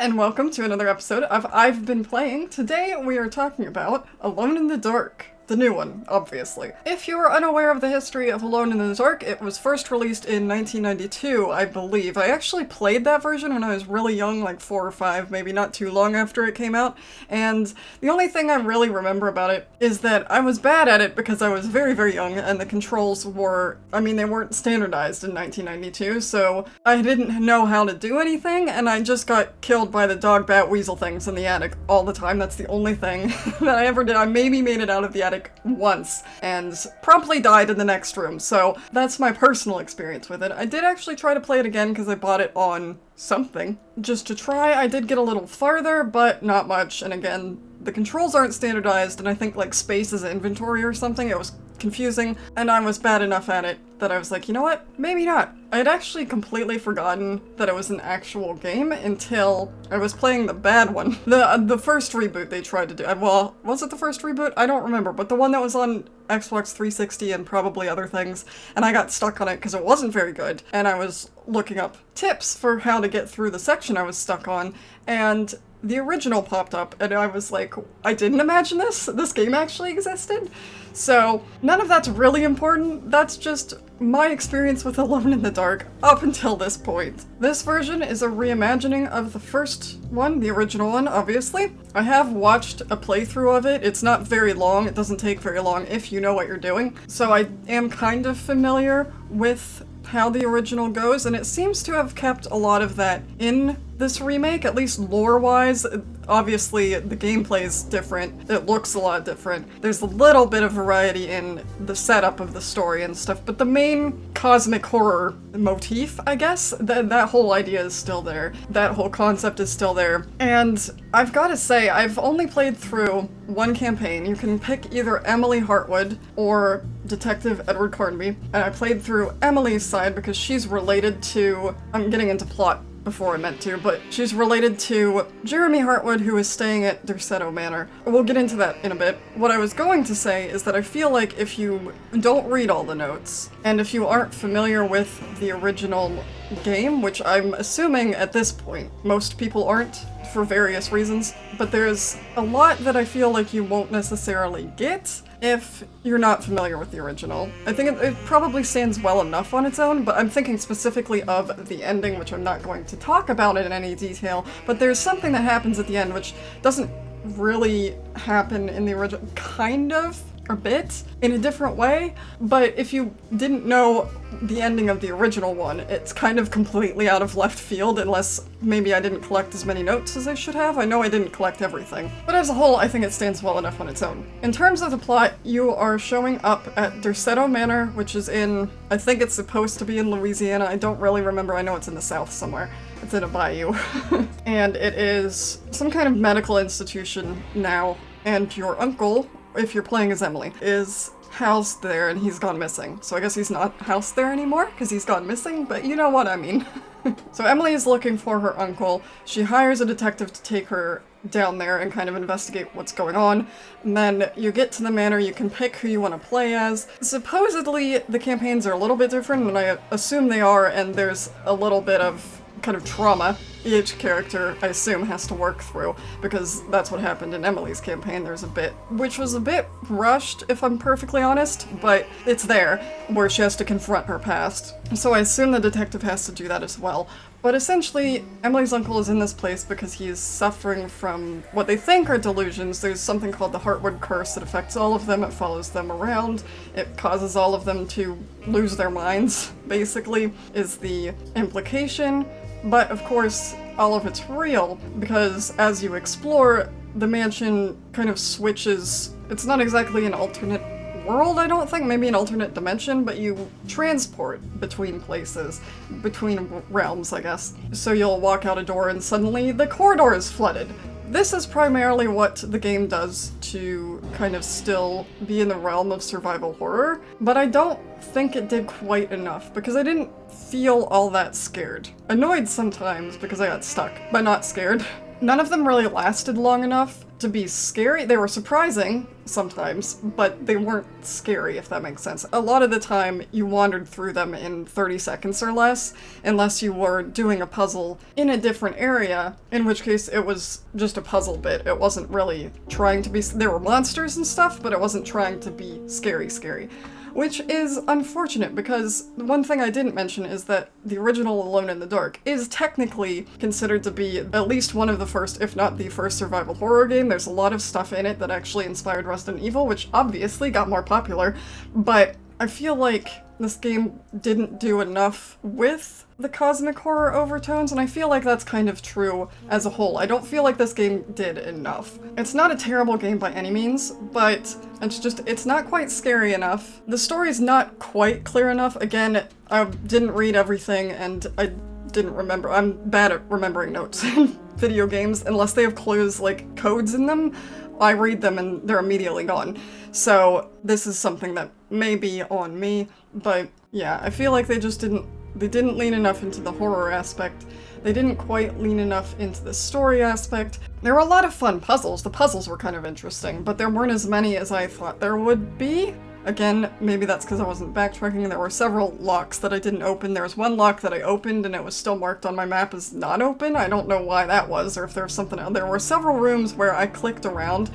and welcome to another episode of I've Been Playing. Today we are talking about Alone in the Dark. The new one, obviously. If you are unaware of the history of Alone in the Dark, it was first released in 1992, I believe. I actually played that version when I was really young, like 4 or 5, maybe not too long after it came out, and the only thing I really remember about it is that I was bad at it because I was very, very young, and the controls were, they weren't standardized in 1992, so I didn't know how to do anything, and I just got killed by the dog, bat, weasel things in the attic all the time. That's the only thing that I ever did. I maybe made it out of the attic once and promptly died in the next room, so that's my personal experience with it. I did actually try to play it again because I bought it on something just to try. I did get a little farther, but not much, and again, the controls aren't standardized, and I think like space is inventory or something. It was confusing, and I was bad enough at it that I was like, you know what? Maybe not. I had actually completely forgotten that it was an actual game until I was playing the bad one. The first reboot they tried to do. Well, was it the first reboot? I don't remember, but the one that was on Xbox 360 and probably other things, and I got stuck on it because it wasn't very good, and I was looking up tips for how to get through the section I was stuck on, and the original popped up, and I was like, I didn't imagine this? This game actually existed? So, none of that's really important. That's just my experience with Alone in the Dark up until this point. This version is a reimagining of the first one, the original one, obviously. I have watched a playthrough of it. It's not very long. It doesn't take very long if you know what you're doing. So I am kind of familiar with how the original goes, and it seems to have kept a lot of that in this remake, at least lore-wise. Obviously, the gameplay is different. It looks a lot different. There's a little bit of variety in the setup of the story and stuff, but the main cosmic horror motif, I guess, that whole idea is still there. That whole concept is still there. And I've got to say, I've only played through one campaign. You can pick either Emily Hartwood or Detective Edward Carnby, and I played through Emily's side because she's related to, I'm getting into plot before I meant to, but she's related to Jeremy Hartwood, who is staying at Derceto Manor. We'll get into that in a bit. What I was going to say is that I feel like if you don't read all the notes, and if you aren't familiar with the original game, which I'm assuming at this point most people aren't for various reasons, but there's a lot that I feel like you won't necessarily get if you're not familiar with the original. I think it probably stands well enough on its own, but I'm thinking specifically of the ending, which I'm not going to talk about it in any detail, but there's something that happens at the end which doesn't really happen in the original, kind of, a bit, in a different way, but if you didn't know the ending of the original one, it's kind of completely out of left field, unless maybe I didn't collect as many notes as I should have. I know I didn't collect everything, but as a whole, I think it stands well enough on its own. In terms of the plot, you are showing up at Derceto Manor, which is in, I think it's supposed to be in Louisiana. I don't really remember. I know it's in the south somewhere. It's in a bayou. And it is some kind of medical institution now, and your uncle, if you're playing as Emily, is housed there and he's gone missing. So I guess he's not housed there anymore because he's gone missing, but you know what I mean. So Emily is looking for her uncle. She hires a detective to take her down there and kind of investigate what's going on. And then you get to the manor, you can pick who you want to play as. Supposedly the campaigns are a little bit different, and I assume they are, and there's a little bit of kind of trauma each character, I assume, has to work through, because that's what happened in Emily's campaign. There's a bit, which was a bit rushed, if I'm perfectly honest, but it's there, where she has to confront her past. So I assume the detective has to do that as well. But essentially, Emily's uncle is in this place because he is suffering from what they think are delusions. There's something called the Hartwood Curse that affects all of them. It follows them around. It causes all of them to lose their minds, basically, is the implication. But of course, all of it's real, because as you explore, the mansion kind of switches. It's not exactly an alternate world, I don't think, maybe an alternate dimension, but you transport between places, between realms, I guess. So you'll walk out a door and suddenly the corridor is flooded. This is primarily what the game does to kind of still be in the realm of survival horror, but I don't think it did quite enough, because I didn't feel all that scared. Annoyed sometimes because I got stuck, but not scared. None of them really lasted long enough to be scary. They were surprising sometimes, but they weren't scary, if that makes sense. A lot of the time, you wandered through them in 30 seconds or less, unless you were doing a puzzle in a different area, in which case it was just a puzzle bit. It wasn't really trying to be... There were monsters and stuff, but it wasn't trying to be scary. Which is unfortunate, because one thing I didn't mention is that the original Alone in the Dark is technically considered to be at least one of the first, if not the first, survival horror game. There's a lot of stuff in it that actually inspired Resident Evil, which obviously got more popular, but I feel like this game didn't do enough with the cosmic horror overtones, and I feel like that's kind of true as a whole. I don't feel like this game did enough. It's not a terrible game by any means, but it's not quite scary enough. The story's not quite clear enough. Again, I didn't read everything, and I didn't remember. I'm bad at remembering notes in video games, unless they have clues like codes in them. I read them and they're immediately gone. So this is something that may be on me, but yeah, I feel like they didn't lean enough into the horror aspect. They didn't quite lean enough into the story aspect. There were a lot of fun puzzles. The puzzles were kind of interesting, but there weren't as many as I thought there would be. Again, maybe that's because I wasn't backtracking. There were several locks that I didn't open. There was one lock that I opened and it was still marked on my map as not open. I don't know why that was, or if there was something else. There were several rooms where I clicked around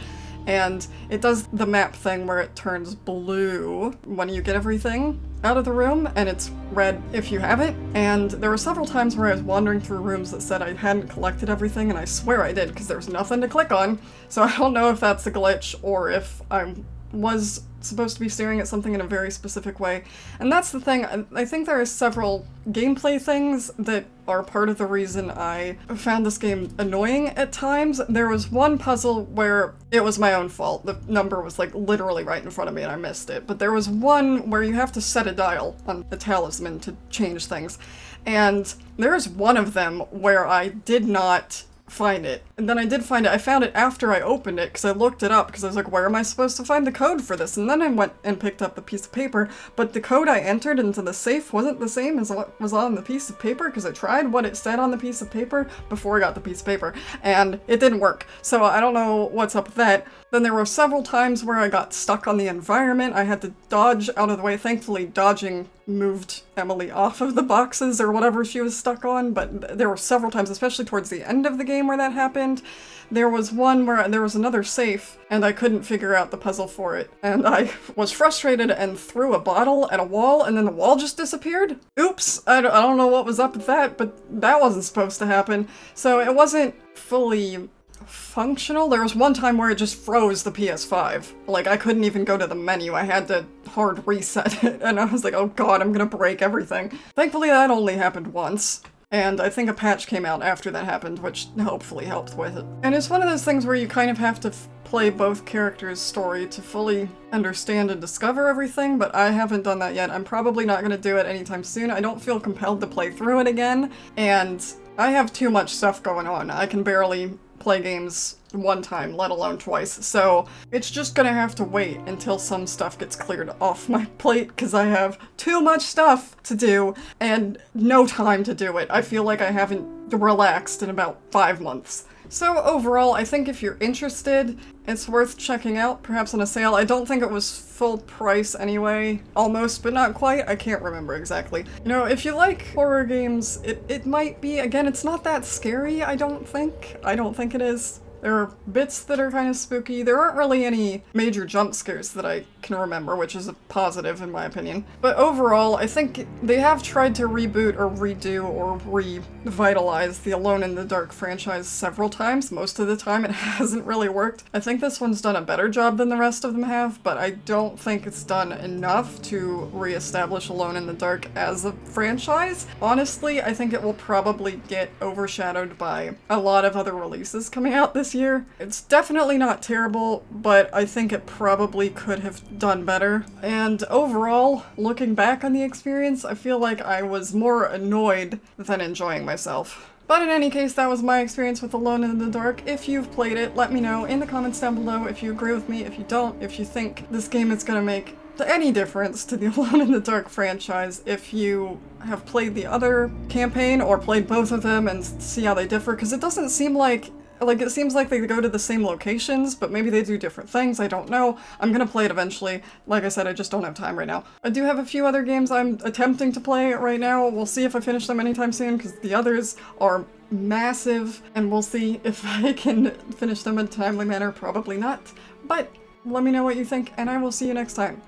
and it does the map thing where it turns blue when you get everything out of the room, and it's red if you haven't. And there were several times where I was wandering through rooms that said I hadn't collected everything, and I swear I did, because there was nothing to click on. So I don't know if that's a glitch or if I was supposed to be staring at something in a very specific way. And that's the thing, I think there are several gameplay things that are part of the reason I found this game annoying at times. There was one puzzle where it was my own fault. The number was like literally right in front of me and I missed it. But there was one where you have to set a dial on the talisman to change things. And there's one of them where I did not find it. And then I did find it. I found it after I opened it because I looked it up because I was like, where am I supposed to find the code for this? And then I went and picked up the piece of paper, but the code I entered into the safe wasn't the same as what was on the piece of paper because I tried what it said on the piece of paper before I got the piece of paper and it didn't work. So I don't know what's up with that. Then there were several times where I got stuck on the environment. I had to dodge out of the way. Thankfully, dodging moved Emily off of the boxes or whatever she was stuck on, but there were several times, especially towards the end of the game, where that happened. There was one where there was another safe, and I couldn't figure out the puzzle for it, and I was frustrated and threw a bottle at a wall, and then the wall just disappeared. Oops, I don't know what was up with that, but that wasn't supposed to happen. So it wasn't fully functional. There was one time where it just froze the PS5. Like, I couldn't even go to the menu. I had to hard reset it, and I was like, oh god, I'm gonna break everything. Thankfully, that only happened once. And I think a patch came out after that happened, which hopefully helped with it. And it's one of those things where you kind of have to play both characters' story to fully understand and discover everything, but I haven't done that yet. I'm probably not going to do it anytime soon. I don't feel compelled to play through it again, and I have too much stuff going on. I can barely play games one time, let alone twice, so it's just gonna have to wait until some stuff gets cleared off my plate, because I have too much stuff to do and no time to do it. I feel like I haven't relaxed in about 5 months. So overall, I think if you're interested, it's worth checking out, perhaps on a sale. I don't think it was full price anyway. Almost, but not quite. I can't remember exactly. You know, if you like horror games, it might be. Again, it's not that scary, I don't think. I don't think it is. There are bits that are kind of spooky. There aren't really any major jump scares that I can remember, which is a positive in my opinion. But overall, I think they have tried to reboot or redo or revitalize the Alone in the Dark franchise several times. Most of the time it hasn't really worked. I think this one's done a better job than the rest of them have, but I don't think it's done enough to reestablish Alone in the Dark as a franchise. Honestly, I think it will probably get overshadowed by a lot of other releases coming out this year. It's definitely not terrible, but I think it probably could have done better. And overall, looking back on the experience, I feel like I was more annoyed than enjoying myself. But in any case, that was my experience with Alone in the Dark. If you've played it, let me know in the comments down below if you agree with me, if you don't, if you think this game is gonna make any difference to the Alone in the Dark franchise, if you have played the other campaign or played both of them and see how they differ, because it doesn't seem like Like, it seems like they go to the same locations, but maybe they do different things, I don't know. I'm gonna play it eventually. Like I said, I just don't have time right now. I do have a few other games I'm attempting to play right now. We'll see if I finish them anytime soon, because the others are massive, and we'll see if I can finish them in a timely manner. Probably not, but let me know what you think, and I will see you next time.